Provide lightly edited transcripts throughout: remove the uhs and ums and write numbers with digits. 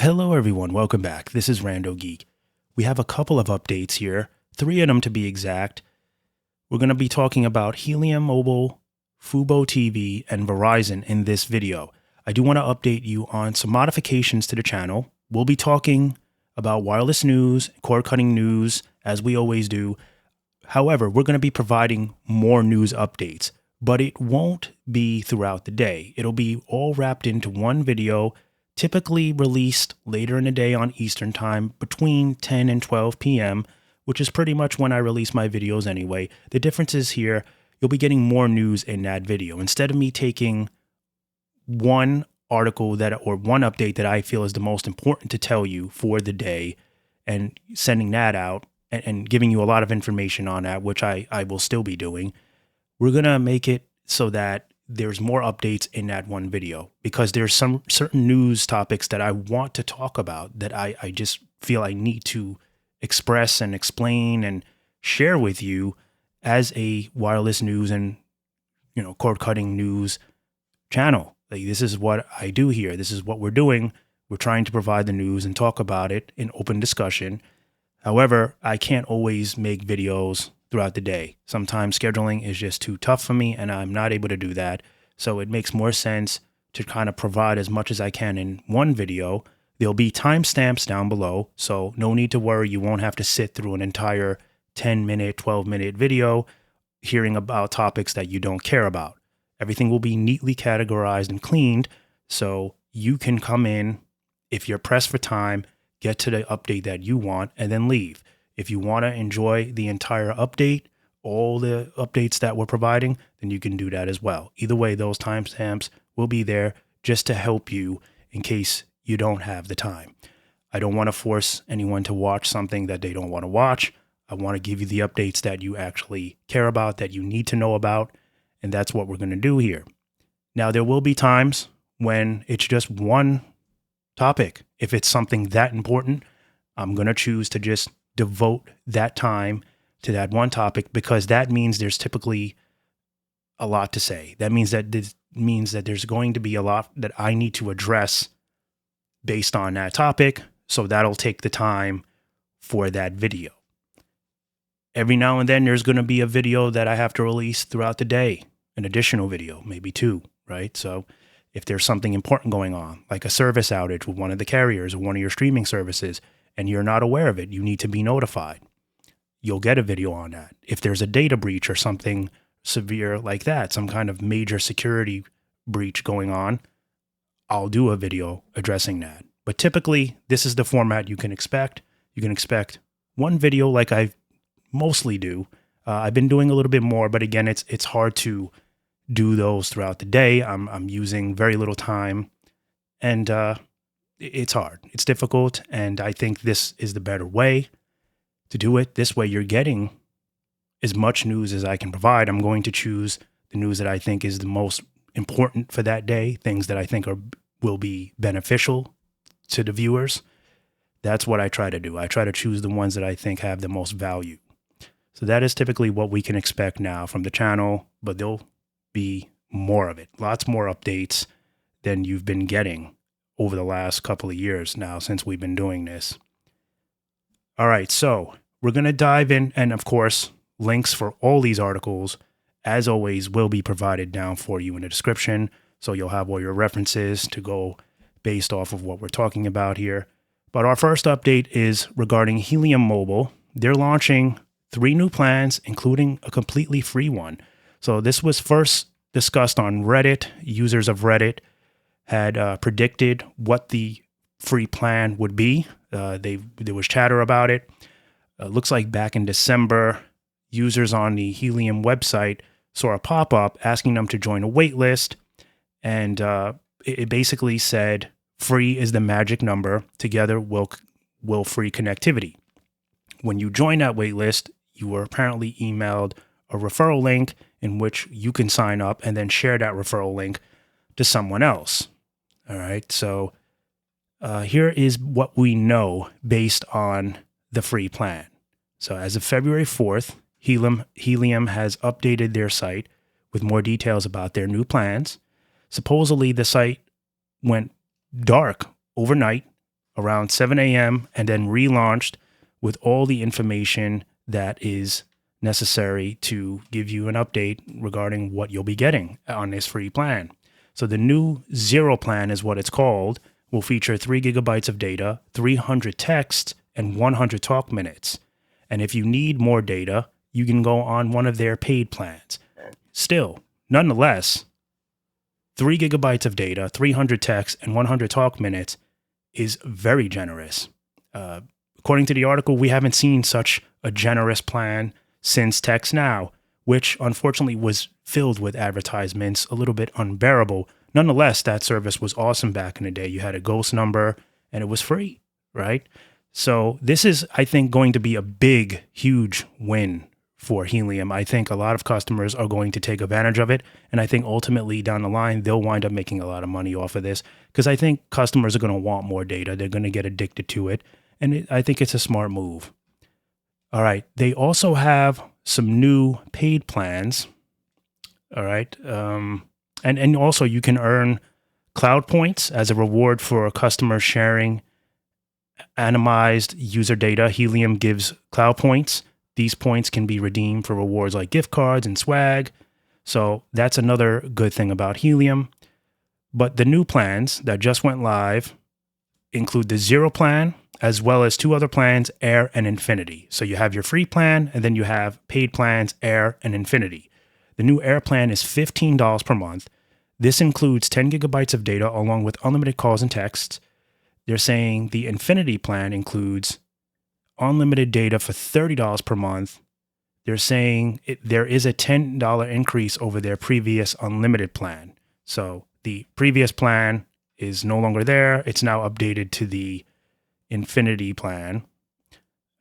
Hello everyone, welcome back. This is RandoGEEK. We have a couple of updates here, 3 of them to be exact. We're going to be talking about Helium Mobile, Fubo TV, and Verizon in this video. I do want to update you on some modifications to the channel. We'll be talking about wireless news, cord-cutting news, as we always do. However, we're going to be providing more news updates, but it won't be throughout the day. It'll be all wrapped into one video, typically released later in the day on Eastern Time between 10 and 12 p.m., which is pretty much when I release my videos anyway. The difference is here, you'll be getting more news in that video. Instead of me taking one article or one update that I feel is the most important to tell you for the day and sending that out and giving you a lot of information on that, which I will still be doing, we're going to make it so that there's more updates in that one video because there's some certain news topics that I want to talk about that I just feel I need to express and explain and share with you as a wireless news and, cord cutting news channel. Like, this is what I do here. This is what we're doing. We're trying to provide the news and talk about it in open discussion. However, I can't always make videos throughout the day. Sometimes scheduling is just too tough for me and I'm not able to do that. So it makes more sense to kind of provide as much as I can in one video. There'll be timestamps down below, so no need to worry. You won't have to sit through an entire 10-minute, 12-minute video hearing about topics that you don't care about. Everything will be neatly categorized and cleaned so you can come in, if you're pressed for time, get to the update that you want, and then leave. If you want to enjoy the entire update, all the updates that we're providing, then you can do that as well. Either way, those timestamps will be there just to help you in case you don't have the time. I don't want to force anyone to watch something that they don't want to watch. I want to give you the updates that you actually care about, that you need to know about, and that's what we're going to do here. Now, there will be times when it's just one topic. If it's something that important, I'm going to choose to just devote that time to that one topic because that means there's typically a lot to say. That means that there's going to be a lot that I need to address based on that topic. So that'll take the time for that video. Every now and then there's going to be a video that I have to release throughout the day, an additional video, maybe 2, right? So if there's something important going on, like a service outage with one of the carriers or one of your streaming services, and you're not aware of it, you need to be notified. You'll get a video on that. If there's a data breach or something severe like that, some kind of major security breach going on, I'll do a video addressing that. But typically, this is the format you can expect. You can expect one video like I mostly do. I've been doing a little bit more, but again, it's hard to do those throughout the day. I'm using very little time, and it's hard. It's difficult, and I think this is the better way to do it. This way you're getting as much news as I can provide. I'm going to choose the news that I think is the most important for that day, things that I think will be beneficial to the viewers. That's what I try to do. I try to choose the ones that I think have the most value. So that is typically what we can expect now from the channel, but there'll be more of it. Lots more updates than you've been getting over the last couple of years now since we've been doing this. All right, so we're going to dive in, and of course, links for all these articles, as always, will be provided down for you in the description, so you'll have all your references to go based off of what we're talking about here. But our first update is regarding Helium Mobile. They're launching 3 new plans, including a completely free one. So this was first discussed on Reddit. Users of Reddit had predicted what the free plan would be. There was chatter about it. Looks like back in December, users on the Helium website saw a pop-up asking them to join a wait list. And it basically said, free is the magic number. Together will free connectivity. When you join that wait list, you were apparently emailed a referral link in which you can sign up and then share that referral link to someone else. All right, so here is what we know based on the free plan. So as of February 4th, Helium has updated their site with more details about their new plans. Supposedly, the site went dark overnight around 7 a.m. and then relaunched with all the information that is necessary to give you an update regarding what you'll be getting on this free plan. So the new Zero plan is what it's called, will feature 3 gigabytes of data, 300 texts, and 100 talk minutes. And if you need more data, you can go on one of their paid plans. Still, nonetheless, 3 gigabytes of data, 300 texts, and 100 talk minutes is very generous. According to the article, we haven't seen such a generous plan since Text Now, which unfortunately was filled with advertisements, a little bit unbearable. Nonetheless, that service was awesome back in the day. You had a ghost number and it was free, right? So this is, I think, going to be a big, huge win for Helium. I think a lot of customers are going to take advantage of it. And I think ultimately down the line, they'll wind up making a lot of money off of this because I think customers are going to want more data. They're going to get addicted to it. And I think it's a smart move. All right. They also have some new paid plans. All right. And also you can earn cloud points as a reward for customers sharing anonymized user data. Helium gives cloud points. These points can be redeemed for rewards like gift cards and swag. So that's another good thing about Helium. But the new plans that just went live include the Zero plan, as well as 2 other plans, Air and Infinity. So you have your free plan, and then you have paid plans, Air and Infinity. The new Air plan is $15 per month. This includes 10 gigabytes of data along with unlimited calls and texts. They're saying the Infinity plan includes unlimited data for $30 per month. They're saying there is a $10 increase over their previous unlimited plan. So the previous plan is no longer there. It's now updated to the Infinity plan.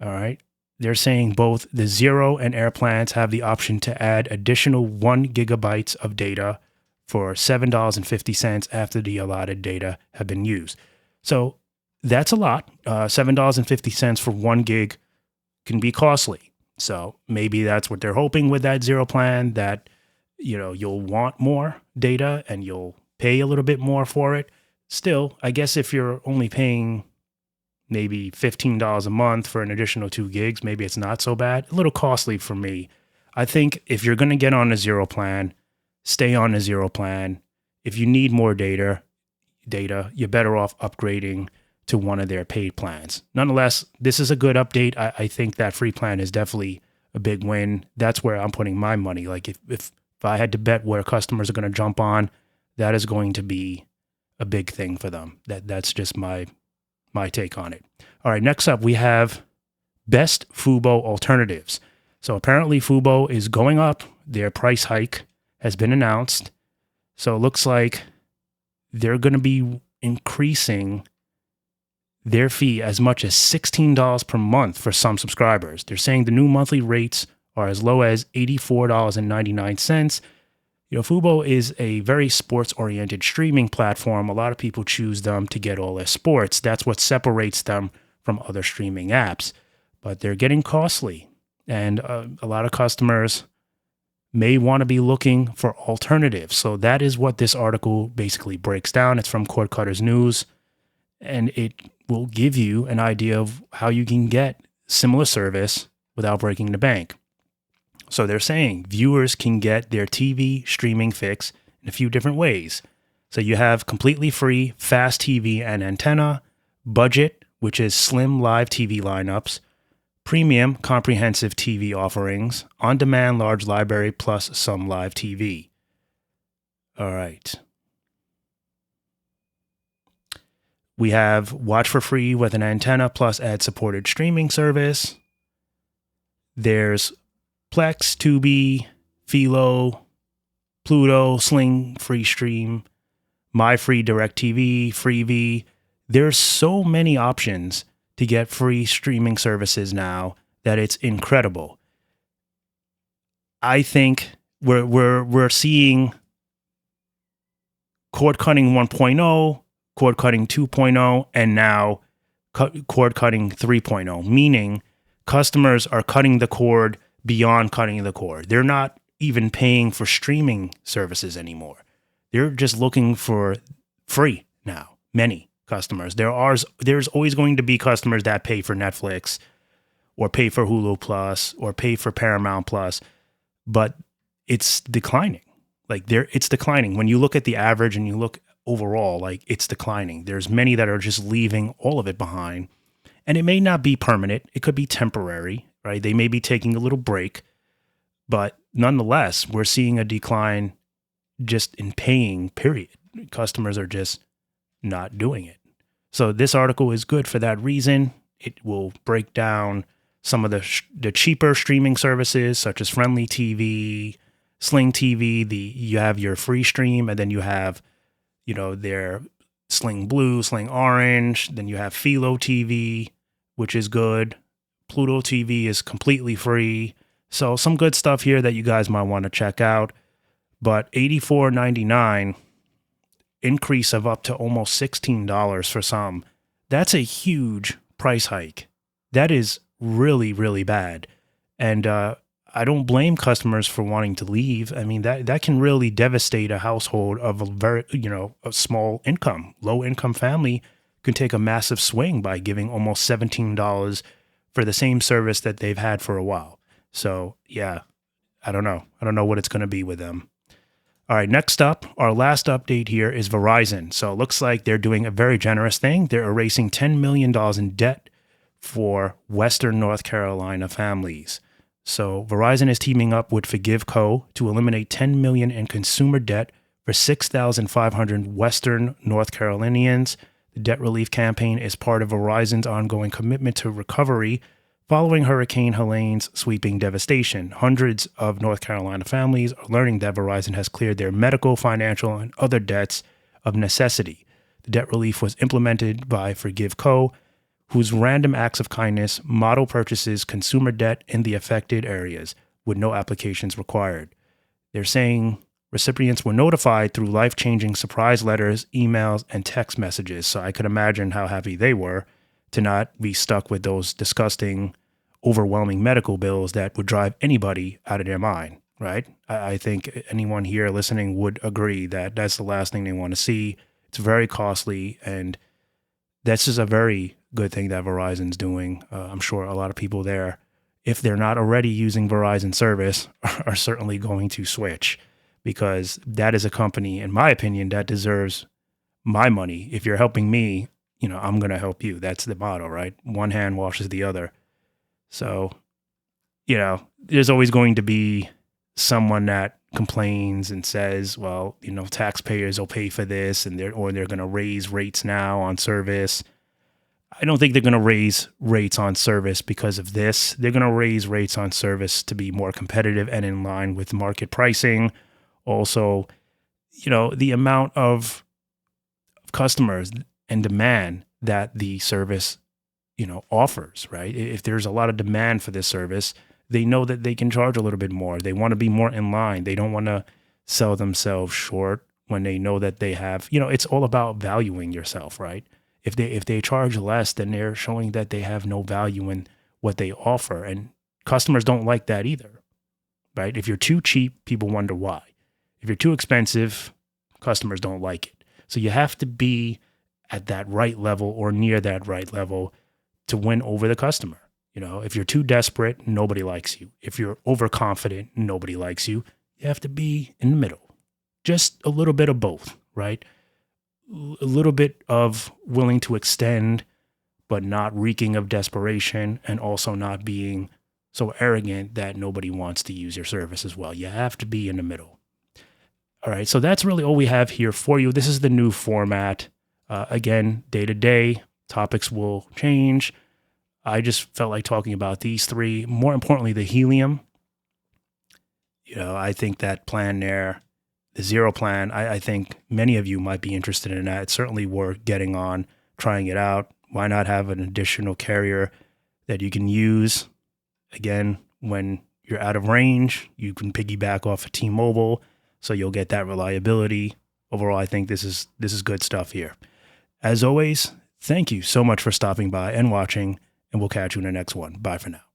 All right. They're saying both the Zero and Air plans have the option to add additional 1 gigabytes of data for $7.50 after the allotted data have been used. So that's a lot. $7.50 for 1 gig can be costly. So maybe that's what they're hoping with that Zero plan, that you'll want more data and you'll pay a little bit more for it. Still, I guess if you're only paying maybe $15 a month for an additional 2 gigs, maybe it's not so bad. A little costly for me. I think if you're going to get on a Zero plan, stay on a Zero plan. If you need more data, you're better off upgrading to one of their paid plans. Nonetheless, this is a good update. I think that free plan is definitely a big win. That's where I'm putting my money. Like if I had to bet where customers are going to jump on, that is going to be a big thing for them. That's just my take on it. All right, next up we have best Fubo alternatives. So apparently Fubo is going up. Their price hike has been announced. So it looks like they're going to be increasing their fee as much as $16 per month for some subscribers. They're saying the new monthly rates are as low as $84.99. Fubo is a very sports-oriented streaming platform. A lot of people choose them to get all their sports. That's what separates them from other streaming apps. But they're getting costly. And a lot of customers may want to be looking for alternatives. So that is what this article basically breaks down. It's from Cord Cutters News. And it will give you an idea of how you can get similar service without breaking the bank. So they're saying viewers can get their TV streaming fix in a few different ways. So you have completely free fast TV and antenna, budget, which is slim live TV lineups, premium comprehensive TV offerings, on-demand large library plus some live TV. All right. We have watch for free with an antenna plus ad-supported streaming service. There's Plex, Tubi, Philo, Pluto, Sling, Free Stream, My Free DirecTV, Freevee. There's so many options to get free streaming services now that it's incredible. I think we're seeing cord cutting 1.0, cord cutting 2.0, and now cord cutting 3.0, meaning customers are cutting the cord beyond cutting the cord. They're not even paying for streaming services anymore. They're just looking for free now. Many customers. There's always going to be customers that pay for Netflix or pay for Hulu Plus or pay for Paramount Plus, but it's declining. It's declining. When you look at the average and you look overall, it's declining. There's many that are just leaving all of it behind, and it may not be permanent. It could be temporary, right? They may be taking a little break, but nonetheless, we're seeing a decline just in paying, period. Customers are just not doing it. So this article is good for that reason. It will break down some of the cheaper streaming services such as Friendly TV, Sling TV. You have your free stream, and then you have, their Sling Blue, Sling Orange. Then you have Philo TV, which is good. Pluto TV is completely free. So some good stuff here that you guys might want to check out. But $84.99, increase of up to almost $16 for some. That's a huge price hike. That is really, really bad. And I don't blame customers for wanting to leave. I mean, that can really devastate a household of a very, a small income. Low income family can take a massive swing by giving almost $17 for the same service that they've had for a while. So yeah, I don't know. I don't know what it's going to be with them. All right, next up, our last update here is Verizon. So it looks like they're doing a very generous thing. They're erasing $10 million in debt for Western North Carolina families. So Verizon is teaming up with Forgive Co. to eliminate $10 million in consumer debt for 6,500 Western North Carolinians. The debt relief campaign is part of Verizon's ongoing commitment to recovery following Hurricane Helene's sweeping devastation. Hundreds of North Carolina families are learning that Verizon has cleared their medical, financial, and other debts of necessity. The debt relief was implemented by Forgive Co., whose random acts of kindness model purchases consumer debt in the affected areas with no applications required. They're saying recipients were notified through life-changing surprise letters, emails, and text messages. So I could imagine how happy they were to not be stuck with those disgusting, overwhelming medical bills that would drive anybody out of their mind, right? I think anyone here listening would agree that that's the last thing they want to see. It's very costly, and that's just a very good thing that Verizon's doing. I'm sure a lot of people there, if they're not already using Verizon service, are certainly going to switch, because that is a company, in my opinion, that deserves my money. If you're helping me, I'm going to help you. That's the motto, right? One hand washes the other. So, there's always going to be someone that complains and says, well, taxpayers will pay for this, and they're going to raise rates now on service. I don't think they're going to raise rates on service because of this. They're going to raise rates on service to be more competitive and in line with market pricing. Also, the amount of customers and demand that the service, offers, right? If there's a lot of demand for this service, they know that they can charge a little bit more. They want to be more in line. They don't want to sell themselves short when they know that they have, it's all about valuing yourself, right? If they charge less, then they're showing that they have no value in what they offer. And customers don't like that either, right? If you're too cheap, people wonder why. If you're too expensive, customers don't like it. So you have to be at that right level or near that right level to win over the customer. If you're too desperate, nobody likes you. If you're overconfident, nobody likes you. You have to be in the middle. Just a little bit of both, right? A little bit of willing to extend, but not reeking of desperation, and also not being so arrogant that nobody wants to use your service as well. You have to be in the middle. All right, so that's really all we have here for you. This is the new format. Again, day to day, topics will change. I just felt like talking about these three. More importantly, the Helium. I think that plan there, the zero plan, I think many of you might be interested in that. It's certainly worth getting on, trying it out. Why not have an additional carrier that you can use? Again, when you're out of range, you can piggyback off of T-Mobile, so you'll get that reliability. Overall, I think this is good stuff here. As always, thank you so much for stopping by and watching, and we'll catch you in the next one. Bye for now.